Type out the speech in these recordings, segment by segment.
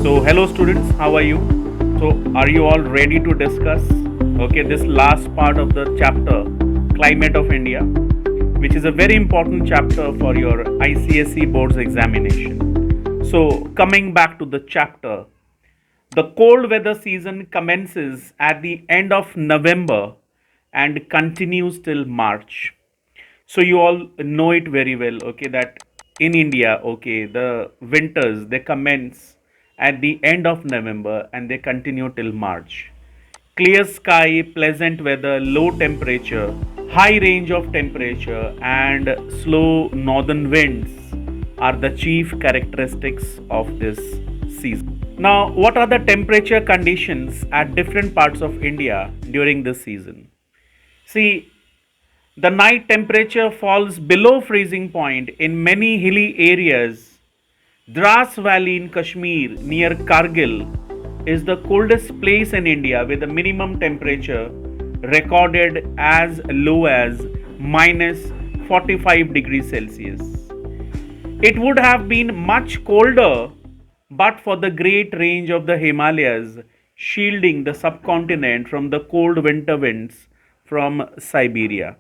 So, hello students, how are you? So, are you all ready to discuss this last part of the chapter Climate of India, which is a very important chapter for your ICSE Boards examination. So, coming back to the chapter, the cold weather season commences at the end of November and continues till March. So you all know it very well, that in India, the winters they commence at the end of November and they continue till March. Clear sky, pleasant weather, low temperature, high range of temperature, and slow northern winds are the chief characteristics of this season. Now, what are the temperature conditions at different parts of India during this season? See, the night temperature falls below freezing point in many hilly areas. Dras Valley in Kashmir near Kargil is the coldest place in India with a minimum temperature recorded as low as minus 45 degrees Celsius. It would have been much colder but for the great range of the Himalayas shielding the subcontinent from the cold winter winds from Siberia.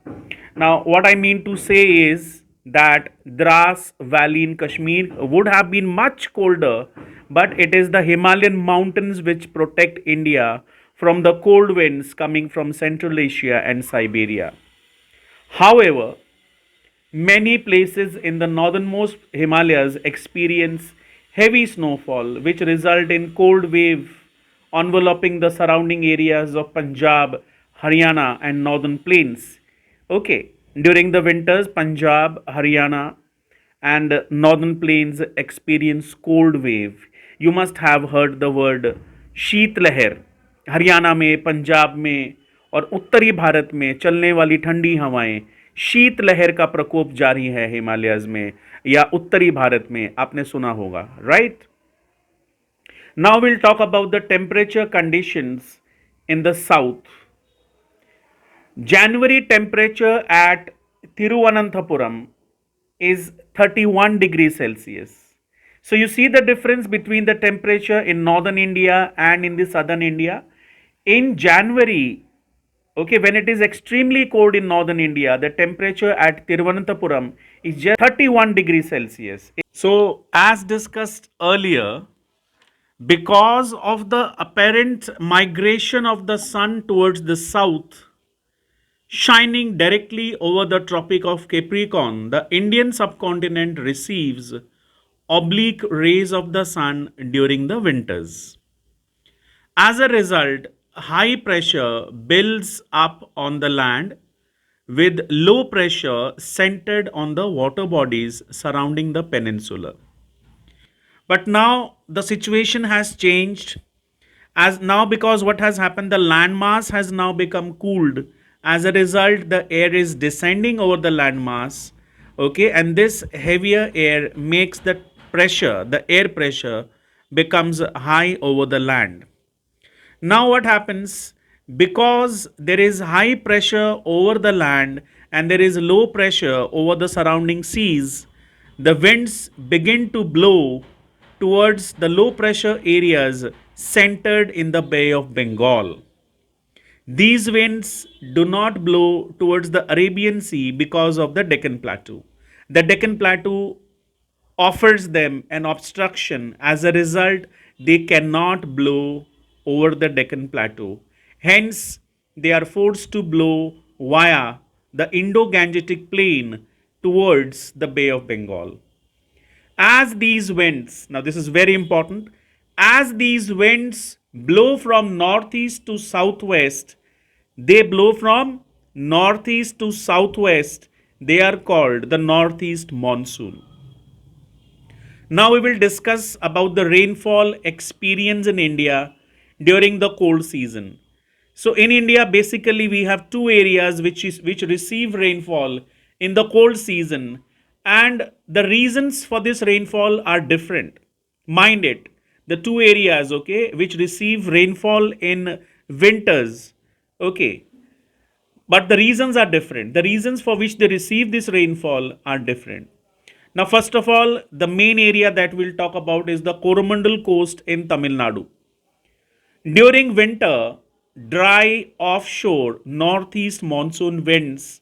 Now, what I mean to say is that Dras Valley in Kashmir would have been much colder, but it is the Himalayan mountains which protect India from the cold winds coming from Central Asia and Siberia. However, many places in the northernmost Himalayas experience heavy snowfall, which result in cold wave enveloping the surrounding areas of Punjab, Haryana, and northern plains. During the winters, Punjab, Haryana, and northern plains experience cold wave. You must have heard the word शीत लहर. हरियाणा में, पंजाब में और उत्तरी भारत में चलने वाली ठंडी हवाएं शीत लहर का प्रकोप जारी है हिमालयस में या उत्तरी भारत में, आपने सुना होगा, right? Now will talk about the temperature conditions in the south. January temperature at Thiruvananthapuram is 31 degrees Celsius. So you see the difference between the temperature in northern India and in the southern India. In January, when it is extremely cold in northern India, the temperature at Thiruvananthapuram is just 31 degrees Celsius. So as discussed earlier, because of the apparent migration of the sun towards the south, shining directly over the Tropic of Capricorn, the Indian subcontinent receives oblique rays of the sun during the winters. As a result, high pressure builds up on the land with low pressure centered on the water bodies surrounding the peninsula. But now the situation has changed, as now because what has happened, the landmass has now become cooled. As a result, the air is descending over the landmass, and this heavier air makes the air pressure becomes high over the land. Now what happens, because there is high pressure over the land and there is low pressure over the surrounding seas, the winds begin to blow towards the low pressure areas centered in the Bay of Bengal. These winds do not blow towards the Arabian Sea because of the Deccan Plateau. The Deccan Plateau offers them an obstruction. As a result, they cannot blow over the Deccan Plateau. Hence, they are forced to blow via the Indo-Gangetic Plain towards the Bay of Bengal. As these winds, now this is very important, as these winds blow from northeast to southwest, they blow from northeast to southwest, they are called the northeast monsoon. Now we will discuss about the rainfall experience in India during the cold season. So in India, basically we have two areas which receive rainfall in the cold season, and the reasons for this rainfall are different. Mind it, the two areas, which receive rainfall in winters, but the reasons are different. The reasons for which they receive this rainfall are different. Now, first of all, the main area that we'll talk about is the Coromandel coast in Tamil Nadu. During winter, dry offshore northeast monsoon winds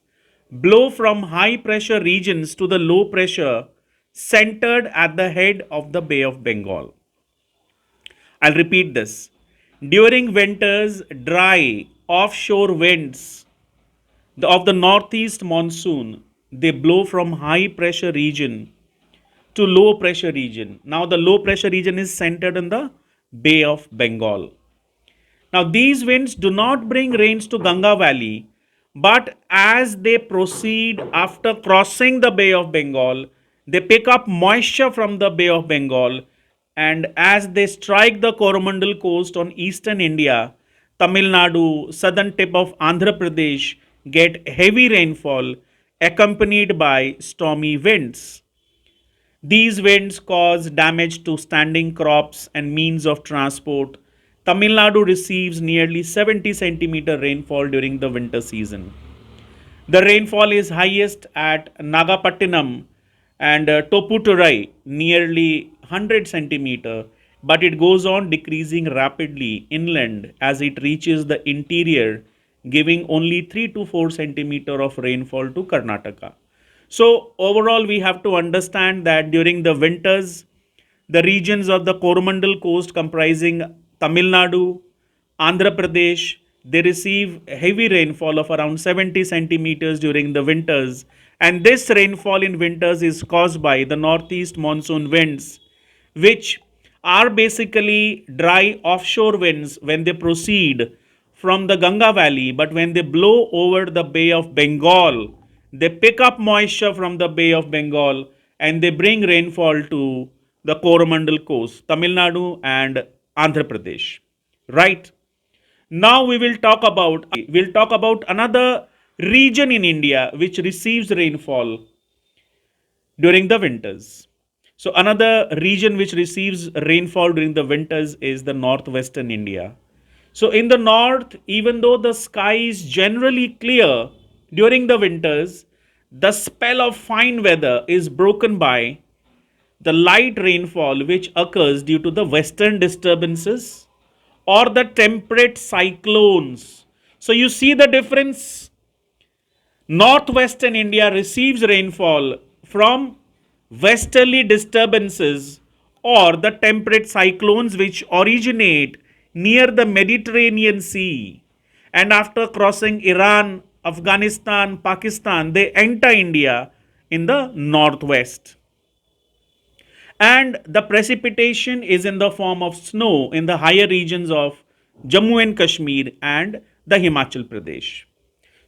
blow from high pressure regions to the low pressure centered at the head of the Bay of Bengal. I'll repeat this. During winters, dry offshore winds of the northeast monsoon, they blow from high pressure region to low pressure region. Now the low pressure region is centered in the Bay of Bengal. Now these winds do not bring rains to Ganga Valley, but as they proceed after crossing the Bay of Bengal, they pick up moisture from the Bay of Bengal, and as they strike the Coromandel coast on eastern India, Tamil Nadu, southern tip of Andhra Pradesh get heavy rainfall accompanied by stormy winds. These winds cause damage to standing crops and means of transport. Tamil Nadu receives nearly 70 centimeter rainfall during the winter season. The rainfall is highest at Nagapattinam and Toputurai, nearly 100 centimeter, but it goes on decreasing rapidly inland as it reaches the interior, giving only 3 to 4 centimeter of rainfall to Karnataka. So overall, we have to understand that during the winters, the regions of the Coromandel coast comprising Tamil Nadu, Andhra Pradesh, they receive heavy rainfall of around 70 centimeters during the winters. And this rainfall in winters is caused by the northeast monsoon winds, which are basically dry offshore winds when they proceed from the Ganga Valley, but when they blow over the Bay of Bengal, they pick up moisture from the Bay of Bengal and they bring rainfall to the Coromandel coast, Tamil Nadu and Andhra Pradesh. Right? Now we'll talk about another region in India which receives rainfall during the winters. So another region which receives rainfall during the winters is the northwestern India. So in the north, even though the sky is generally clear during the winters, the spell of fine weather is broken by the light rainfall which occurs due to the western disturbances or the temperate cyclones. So you see the difference. Northwestern India receives rainfall from westerly disturbances or the temperate cyclones which originate near the Mediterranean Sea, and after crossing Iran, Afghanistan, Pakistan, they enter India in the northwest. And the precipitation is in the form of snow in the higher regions of Jammu and Kashmir and the Himachal Pradesh.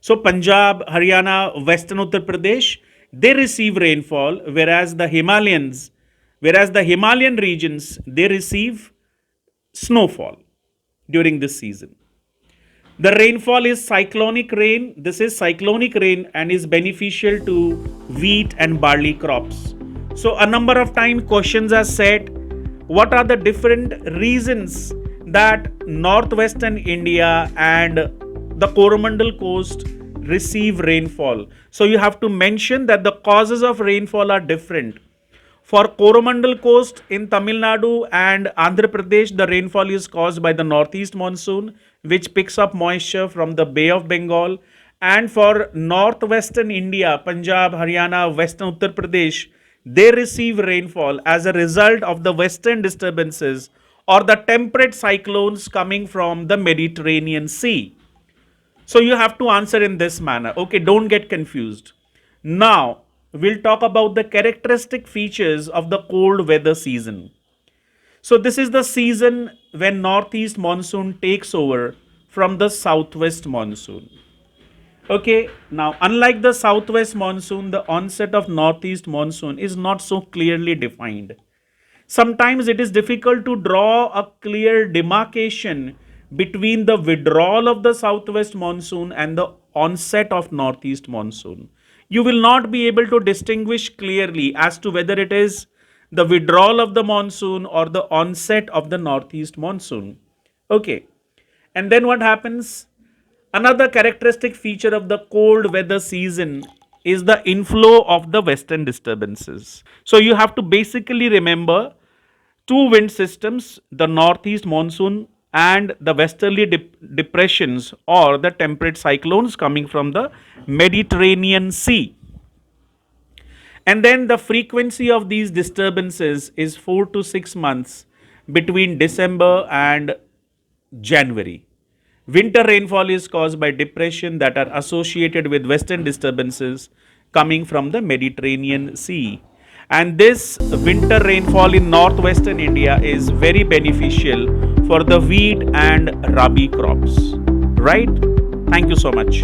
So Punjab, Haryana, Western Uttar Pradesh, they receive rainfall, whereas the Himalayan regions, they receive snowfall during this season. The rainfall is cyclonic rain. This is cyclonic rain and is beneficial to wheat and barley crops. So a number of times questions are set, what are the different reasons that northwestern India and the Coromandel coast receive rainfall? So you have to mention that the causes of rainfall are different. For Coromandel coast in Tamil Nadu and Andhra Pradesh, the rainfall is caused by the northeast monsoon, which picks up moisture from the Bay of Bengal. And for northwestern India, Punjab, Haryana, Western Uttar Pradesh, they receive rainfall as a result of the western disturbances or the temperate cyclones coming from the Mediterranean Sea. So you have to answer in this manner. Okay, don't get confused. Now, we'll talk about the characteristic features of the cold weather season. So this is the season when northeast monsoon takes over from the southwest monsoon. Okay, now unlike the southwest monsoon, the onset of northeast monsoon is not so clearly defined. Sometimes it is difficult to draw a clear demarcation between the withdrawal of the southwest monsoon and the onset of northeast monsoon. You will not be able to distinguish clearly as to whether it is the withdrawal of the monsoon or the onset of the northeast monsoon. Okay, and then what happens? Another characteristic feature of the cold weather season is the inflow of the western disturbances. So you have to basically remember two wind systems, the northeast monsoon and the westerly depressions or the temperate cyclones coming from the Mediterranean Sea. And then the frequency of these disturbances is 4 to 6 months between December and January. Winter rainfall is caused by depression that are associated with western disturbances coming from the Mediterranean Sea. And this winter rainfall in northwestern India is very beneficial for the wheat and rabi crops. Right? Thank you so much.